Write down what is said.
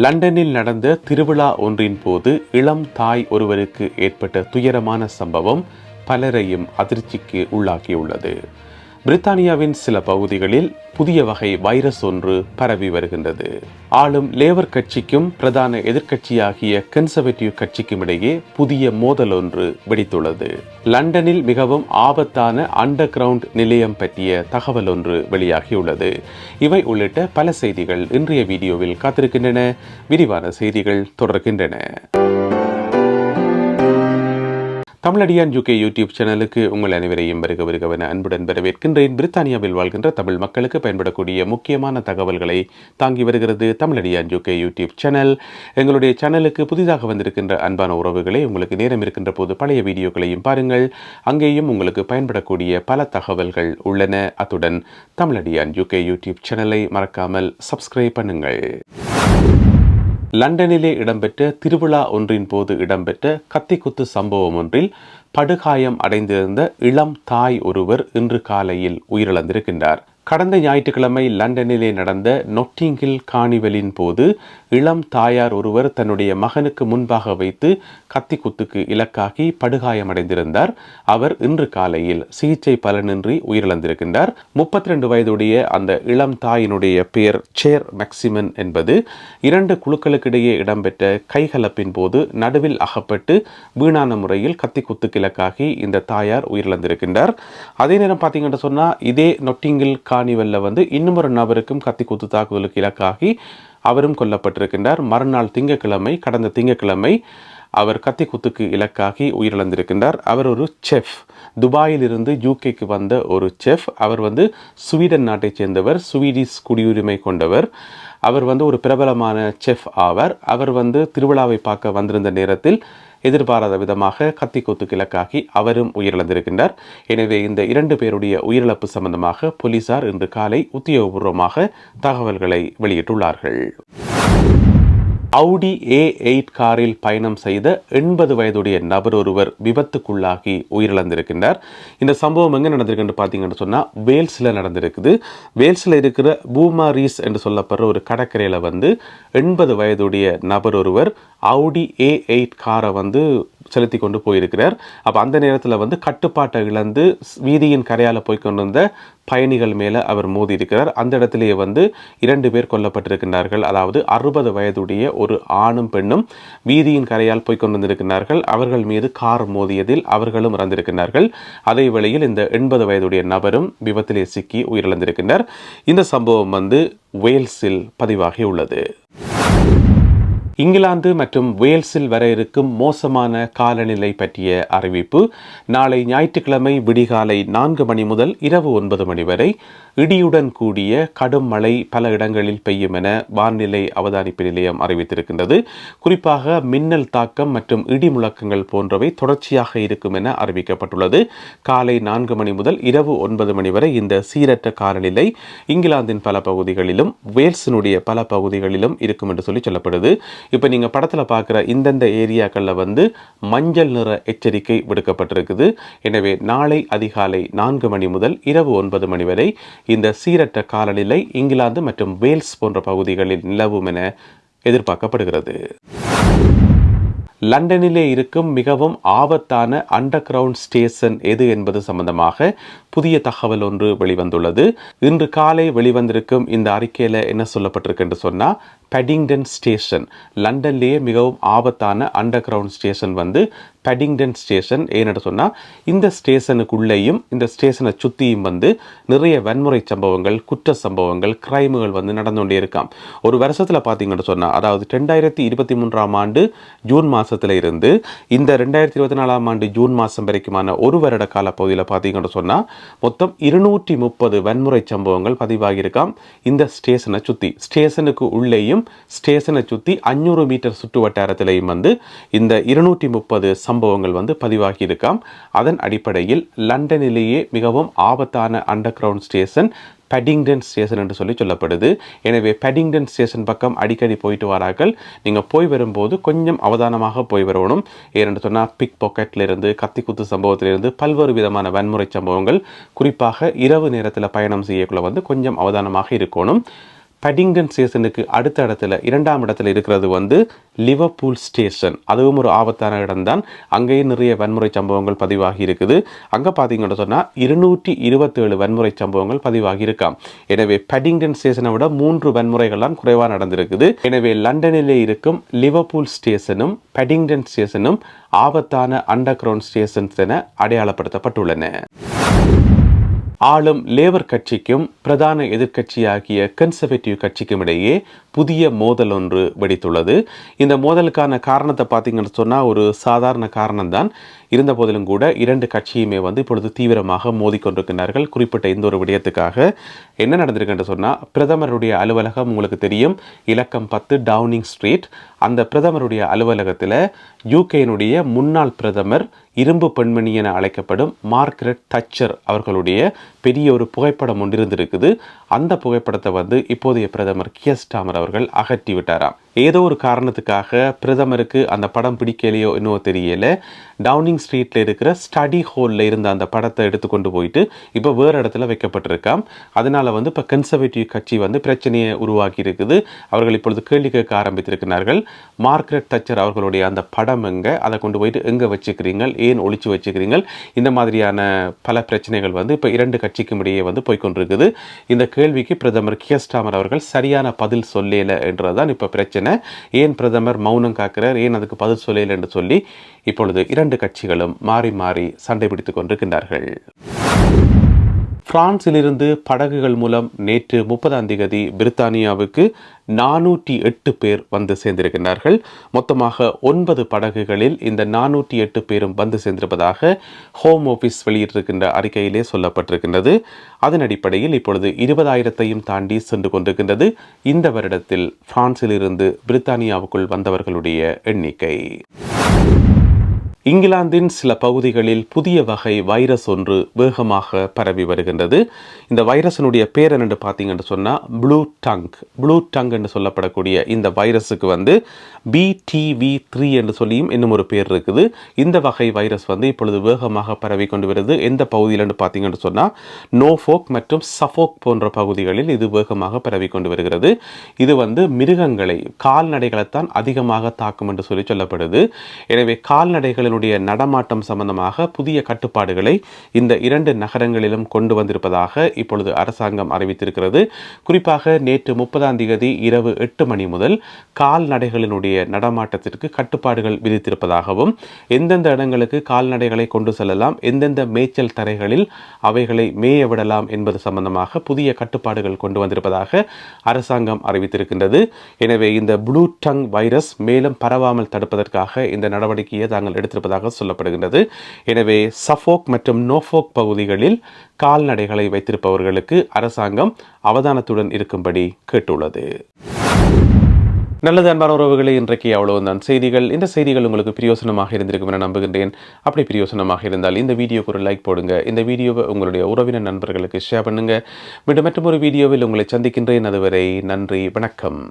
லண்டனில் நடந்த திருவிழா ஒன்றின் போது இளம் தாய் ஒருவருக்கு ஏற்பட்ட துயரமான சம்பவம் பலரையும் அதிர்ச்சிக்கு உள்ளாக்கியுள்ளது. பிரித்தானியாவின் சில பகுதிகளில் புதிய வகை வைரஸ் ஒன்று பரவி வருகின்றது. ஆளும் லேபர் கட்சிக்கும் பிரதான எதிர்க்கட்சியாகிய கன்சர்வேட்டிவ் கட்சிக்கும் இடையே புதிய மோதல் ஒன்று வெடித்துள்ளது. லண்டனில் மிகவும் ஆபத்தான அண்டர் கிரவுண்ட் நிலையம் பற்றிய தகவல் ஒன்று வெளியாகியுள்ளது. இவை உள்ளிட்ட பல செய்திகள் இன்றைய வீடியோவில் காத்திருக்கின்றன. விரிவான செய்திகள் தொடர்கின்றன. தமிழடியான் UK யூடியூப் சேனலுக்கு உங்கள் அனைவரையும் வருகவென அன்புடன் வரவேற்கின்றேன். பிரித்தானியாவில் வாழ்கின்ற தமிழ் மக்களுக்கு பயன்படக்கூடிய முக்கியமான தகவல்களை தாங்கி வருகிறது தமிழடியான் UK யூடியூப் சேனல். எங்களுடைய சேனலுக்கு புதிதாக வந்திருக்கின்ற அன்பான உறவுகளை, உங்களுக்கு நேரம் இருக்கின்ற போது பழைய வீடியோக்களையும் பாருங்கள். அங்கேயும் உங்களுக்கு பயன்படக்கூடிய பல தகவல்கள் உள்ளன. அத்துடன் தமிழடியான் UK யூடியூப் சேனலை மறக்காமல் சப்ஸ்கிரைப் பண்ணுங்கள். லண்டனிலே இடம்பெற்ற திருவிழா ஒன்றின் போது இடம்பெற்ற கத்திக்குத்து சம்பவம் ஒன்றில் படுகாயம் அடைந்திருந்த இளம் தாய் ஒருவர் இன்று காலையில் உயிரிழந்திருக்கின்றார். கடந்த ஞாயிற்றுக்கிழமை லண்டனிலே நடந்த நொட்டிங் ஹில் கார்னிவலின் போது இளம் தாயார் ஒருவர் தன்னுடைய மகனுக்கு முன்பாக வைத்து கத்திக்குத்துக்கு இலக்காகி படுகாயமடைந்திருந்தார். அவர் இன்று காலையில் சிகிச்சை பலனின்றி உயிரிழந்திருக்கின்றார். 32 வயதுடைய அந்த இளம் தாயினுடைய பெயர் சேர் மேக்சிமன் என்பது. 2 குழுக்களுக்கிடையே இடம்பெற்ற கைகலப்பின் போது நடுவில் அகப்பட்டு வீணான முறையில் கத்திக்குத்துக்கு இலக்காகி இந்த தாயார் உயிரிழந்திருக்கின்றார். அதே நேரம் பார்த்தீங்கன்னு சொன்னா, இதே நொட்டிங் ஹில் கார்னிவல்ல இன்னும் ஒரு நபருக்கும் கத்திக்குத்து தாக்குதலுக்கு இலக்காகி அவரும் கொல்லப்பட்டிருக்கின்றார். மறுநாள் கடந்த திங்கட்கிழமை அவர் கத்திக்குத்துக்கு இலக்காகி உயிரிழந்திருக்கின்றார். அவர் ஒரு செஃப், துபாயில் இருந்து UKக்கு வந்த ஒரு செஃப். அவர் ஸ்வீடன் நாட்டைச் சேர்ந்தவர், ஸ்வீடிஷ் குடியுரிமை கொண்டவர். அவர் ஒரு பிரபலமான செஃப் ஆவார். அவர் திருவிழாவை பார்க்க வந்திருந்த நேரத்தில் எதிர்பாராத விதமாக கத்திக்குத்துக்கு இலக்காகி அவரும் உயிரிழந்திருக்கின்றார். எனவே இந்த 2 பேருடைய உயிரிழப்பு சம்பந்தமாக போலீசார் இன்று காலை உத்தியோகபூர்வமாக தகவல்களை வெளியிட்டுள்ளார்கள். Audi A8 காரில் பயணம் செய்த 80 வயதுடைய நபர் ஒருவர் விபத்துக்குள்ளாகி உயிரிழந்திருக்கின்றார். இந்த சம்பவம் எங்கே நடந்திருக்குன்னு பார்த்தீங்கன்னு சொன்னால், வேல்ஸில் நடந்திருக்குது. வேல்ஸில் இருக்கிற பூமாரீஸ் என்று சொல்லப்படுற ஒரு கடற்கரையில் 80 வயதுடைய நபர் ஒருவர் Audi A8 காரை செலுத்தி கொண்டு போயிருக்கிறார். அப்போ அந்த நேரத்தில் கட்டுப்பாட்டை இழந்து வீதியின் கரையால் போய்கொண்டிருந்த பயணிகள் மேலே அவர் மோதி இருக்கிறார். அந்த இடத்திலேயே 2 பேர் கொல்லப்பட்டிருக்கின்றார்கள். அதாவது 60 வயதுடைய ஒரு ஆணும் பெண்ணும் வீதியின் கரையால் போய்கொண்டிருக்கிறார்கள். அவர்கள் மீது கார் மோதியதில் அவர்களும் இறந்திருக்கிறார்கள். அதே வேளையில் இந்த 80 வயதுடைய நபரும் விபத்திலே சிக்கி உயிரிழந்திருக்கின்றார். இந்த சம்பவம் வேல்ஸில் பதிவாகியுள்ளது. இங்கிலாந்து மற்றும் வேல்ஸில் வர இருக்கும் மோசமான காலநிலை பற்றிய அறிவிப்பு. நாளை ஞாயிற்றுக்கிழமை விடிகாலை 4 மணி முதல் இரவு 9 மணி வரை இடியுடன் கூடிய கடும் மழை பல இடங்களில் பெய்யும் என வானிலை அவதானிப்பு நிலையம் அறிவித்திருக்கின்றது. குறிப்பாக மின்னல் தாக்கம் மற்றும் இடி முழக்கங்கள் போன்றவை தொடர்ச்சியாக இருக்கும் என அறிவிக்கப்பட்டுள்ளது. காலை 4 மணி முதல் இரவு 9 மணி வரை இந்த சீரற்ற காலநிலை இங்கிலாந்தின் பல பகுதிகளிலும் வேல்ஸினுடைய பல பகுதிகளிலும் இருக்கும் என்று சொல்லப்படுது. இப்போ நீங்கள் படத்தில் பார்க்குற இந்தந்த ஏரியாக்களில் மஞ்சள் நிற எச்சரிக்கை விடுக்கப்பட்டிருக்குது. எனவே நாளை அதிகாலை 4 மணி முதல் இரவு 9 மணி வரை இந்த சீரற்ற காலநிலை இங்கிலாந்து மற்றும் வேல்ஸ் போன்ற பகுதிகளில் நிலவும் என எதிர்பார்க்கப்படுகிறது. லண்டனிலே இருக்கும் மிகவும் ஆபத்தான அண்டர் கிரவுண்ட் ஸ்டேஷன் எது என்பது சம்பந்தமாக புதிய தகவல் ஒன்று வெளிவந்துள்ளது. இன்று காலை வெளிவந்திருக்கும் இந்த அறிக்கையில் என்ன சொல்லப்பட்டிருக்கு என்று சொன்னால், பெடிங்டன் ஸ்டேஷன், லண்டன்லேயே மிகவும் ஆபத்தான அண்டர் கிரவுண்ட் ஸ்டேஷன் பெடிங்டன் ஸ்டேஷன். ஏன்னு சொன்னால், இந்த ஸ்டேஷனுக்குள்ளேயும் இந்த ஸ்டேஷனை சுற்றியும் நிறைய வன்முறை சம்பவங்கள், குற்ற சம்பவங்கள், கிரைமுகள் நடந்து கொண்டே இருக்காம். ஒரு வருஷத்தில் பார்த்தீங்கன்னு சொன்னால், அதாவது 2023ஆம் ஆண்டு ஜூன் மாதத்தில் இருந்து இந்த 2024ஆம் ஆண்டு ஜூன் மாதம் வரைக்குமான ஒரு வருட கால பகுதியில் பார்த்தீங்கன்னு சொன்னால், மொத்தம் 230 வன்முறை சம்பவங்கள் பதிவாகியிருக்காம். இந்த ஸ்டேஷனை சுற்றி, ஸ்டேஷனுக்கு உள்ளேயும் ஸ்டேஷனை சுற்றி 500 மீட்டர் சுற்று வட்டாரத்திலையும் இந்த 230 சம்பவங்கள் பதிவாகி இருக்காம். அதன் அடிப்படையில் லண்டனிலேயே மிகவும் ஆபத்தான அண்டர் கிரவுண்ட் ஸ்டேஷன் பெடிங்டன் ஸ்டேஷன் என்று சொல்லப்படுது. எனவே பெடிங்டன் ஸ்டேஷன் பக்கம் அடிக்கடி போயிட்டு வரார்கள். நீங்கள் போய் வரும்போது கொஞ்சம் அவதானமாக போய் வரணும். ஏன்னு சொன்னால், பிக் பாக்கெட்லேருந்து கத்திக்குத்து சம்பவத்திலிருந்து பல்வேறு விதமான வன்முறை சம்பவங்கள், குறிப்பாக இரவு நேரத்தில் பயணம் செய்யக்குள்ள கொஞ்சம் அவதானமாக இருக்கணும். பேடிங்டன் ஸ்டேஷனுக்கு அடுத்த இடத்துல 2ஆம் இடத்துல இருக்கிறது வந்து லிவர்பூல் ஸ்டேஷன். அதுவும் ஒரு ஆபத்தான இடம்தான். அங்கேயும் நிறைய வன்முறை சம்பவங்கள் பதிவாகி இருக்குது. அங்கே பார்த்தீங்கன்னு சொன்னால் 227 வன்முறை சம்பவங்கள் பதிவாகி இருக்காம். எனவே பேடிங்டன் ஸ்டேஷனை விட 3 வன்முறைகள் தான் குறைவாக நடந்திருக்குது. எனவே லண்டனிலே இருக்கும் லிவர்பூல் ஸ்டேஷனும் பேடிங்டன் ஸ்டேஷனும் ஆபத்தான அண்டர் கிரவுண்ட் ஸ்டேஷன்ஸ் என அடையாளப்படுத்தப்பட்டுள்ளன. ஆளும் லேபர் கட்சிக்கும் பிரதான எதிர்க்கட்சியாகிய கன்சர்வேட்டிவ் கட்சிக்கும் இடையே புதிய மோதல் ஒன்று வெடித்துள்ளது. இந்த மோதலுக்கான காரணத்தை பார்த்தீங்கன்னு சொன்னால் ஒரு சாதாரண காரணம்தான். இருந்த போதிலும் கூட 2 கட்சியுமே வந்து இப்பொழுது தீவிரமாக மோதிக்கொண்டிருக்கிறார்கள். குறிப்பிட்ட இந்த ஒரு விடயத்துக்காக என்ன நடந்திருக்குன்னு சொன்னால், பிரதமருடைய அலுவலகம் உங்களுக்கு தெரியும், இலக்கம் 10 டவுனிங் ஸ்ட்ரீட். அந்த பிரதமருடைய அலுவலகத்தில் யூகேனுடைய முன்னாள் பிரதமர், இரும்பு பெண்மணி என அழைக்கப்படும் மார்கரெட் தச்சர் அவர்களுடைய பெரிய ஒரு புகைப்படம் ஒன்றிருந்திருக்குது. அந்த புகைப்படத்தை வந்து இப்போதைய பிரதமர் கியர் ஸ்டார்மர் அவர்கள் அகற்றி விட்டாராம். ஏதோ ஒரு காரணத்துக்காக பிரதமருக்கு அந்த படம் பிடிக்கலையோ என்னவோ தெரியல, டவுனிங் ஸ்ட்ரீட்டில் இருக்கிற ஸ்டடி ஹோலில் இருந்த அந்த படத்தை எடுத்துக்கொண்டு போயிட்டு இப்போ வேறு இடத்துல வைக்கப்பட்டிருக்காம். அதனால் வந்து இப்போ கன்சர்வேட்டிவ் கட்சி வந்து பிரச்சனையை உருவாக்கி இருக்குது. அவர்கள் இப்பொழுது கேள்வி கேட்க ஆரம்பித்திருக்கிறார்கள். மார்கரெட் தச்சர் அவர்களுடைய அந்த படம் எங்கே, அதை கொண்டு போயிட்டு எங்கே வச்சுக்கிறீங்க, ஏன் ஒழிச்சு வச்சுக்கிறீங்க, இந்த மாதிரியான பல பிரச்சனைகள் வந்து இப்போ 2 கட்சிக்கும் இடையே வந்து போய்கொண்டிருக்குது. இந்த கேள்விக்கு பிரதமர் கியர் ஸ்டார்மர் அவர்கள் சரியான பதில் சொல்லல என்றதான் இப்போ பிரச்சனை. ஏன் பிரதமர் மௌனம் காக்கிறார், ஏன் அதுக்கு பதில் சொல்லல என்று சொல்லி இப்பொழுது 2 கட்சிகளும் மாறி மாறி சண்டை பிடித்துக் கொண்டிருக்கின்றார்கள். பிரான்சிலிருந்து படகுகள் மூலம் நேற்று 30ஆம் தேதி பிரித்தானியாவுக்கு 408 பேர் வந்து சேர்ந்திருக்கின்றார்கள். மொத்தமாக 9 படகுகளில் இந்த 408 பேரும் வந்து சேர்ந்திருப்பதாக ஹோம் ஆஃபீஸ் வெளியிட்டிருக்கின்ற அறிக்கையிலே சொல்லப்பட்டிருக்கின்றது. அதன் அடிப்படையில் இப்பொழுது 20,000ஐயும் தாண்டி சென்று கொண்டிருக்கின்றது இந்த வருடத்தில் பிரான்சிலிருந்து பிரித்தானியாவுக்குள் வந்தவர்களுடைய எண்ணிக்கை. இங்கிலாந்தின் சில பகுதிகளில் புதிய வகை வைரஸ் ஒன்று வேகமாக பரவி வருகின்றது. இந்த வைரஸினுடைய பேர் என்னென்று பார்த்தீங்கன்னு சொன்னால் ப்ளூ டங் என்று சொல்லப்படக்கூடிய இந்த வைரஸுக்கு வந்து BTV3 என்று சொல்லியும் இன்னும் ஒரு பேர் இருக்குது. இந்த வகை வைரஸ் வந்து இப்பொழுது வேகமாக பரவி கொண்டு வருது. எந்த பகுதியில் என்று பார்த்தீங்கன்னு சொன்னால் நோஃபோக் மற்றும் சஃபோக் போன்ற பகுதிகளில் இது வேகமாக பரவி கொண்டு வருகிறது. இது வந்து மிருகங்களை, கால்நடைகளைத்தான் அதிகமாக தாக்கும் என்று சொல்லப்படுது. எனவே கால்நடைகளின் நடமாட்டம் சம்பந்தமாக புதிய கட்டுப்பாடுகளை இந்த 2 நகரங்களிலும் கொண்டு வந்திருப்பதாக இப்பொழுது அரசாங்கம் அறிவித்திருக்கிறது. குறிப்பாக நேற்று 30ஆம் தேதி இரவு 8 மணி முதல் கால்நடைகளினுடைய நடமாட்டத்திற்கு கட்டுப்பாடுகள் விதித்திருப்பதாகவும், எந்தெந்த இடங்களுக்கு கால்நடைகளை கொண்டு செல்லலாம், எந்தெந்த மேய்ச்சல் தரைகளில் அவைகளை மேய விடலாம் என்பது சம்பந்தமாக புதிய கட்டுப்பாடுகள் கொண்டு வந்திருப்பதாக அரசாங்கம் அறிவித்திருக்கின்றது. எனவே இந்த ப்ளூ டங் வைரஸ் மேலும் பரவாமல் தடுப்பதற்காக இந்த நடவடிக்கையை தாங்கள் எடுத்திருப்பதாக சொல்லப்படுகின்றது. எனவே சஃபோக் மற்றும் நோஃபோக் பகுதிகளில் கால்நடைகளை வைத்திருப்பவர்களுக்கு அரசாங்கம் அவதானத்துடன் இருக்கும்படி கேட்டுள்ளது. நல்லது அன்பான உறவுகளே, இன்றைக்கு அவ்வளவுதான் செய்திகள். இந்த செய்திகள் உங்களுக்கு பிரயோசனமாக இருந்திருக்கும் என நம்புகின்றேன். அப்படி பிரயோசனமாக இருந்தால் இந்த வீடியோக்கு ஒரு லைக் போடுங்க. இந்த வீடியோவை உங்களுடைய உறவினர் நண்பர்களுக்கு ஷேர் பண்ணுங்க. மீண்டும் மற்றொரு வீடியோவில் உங்களை சந்திக்கின்றேன். அதுவரை நன்றி, வணக்கம்.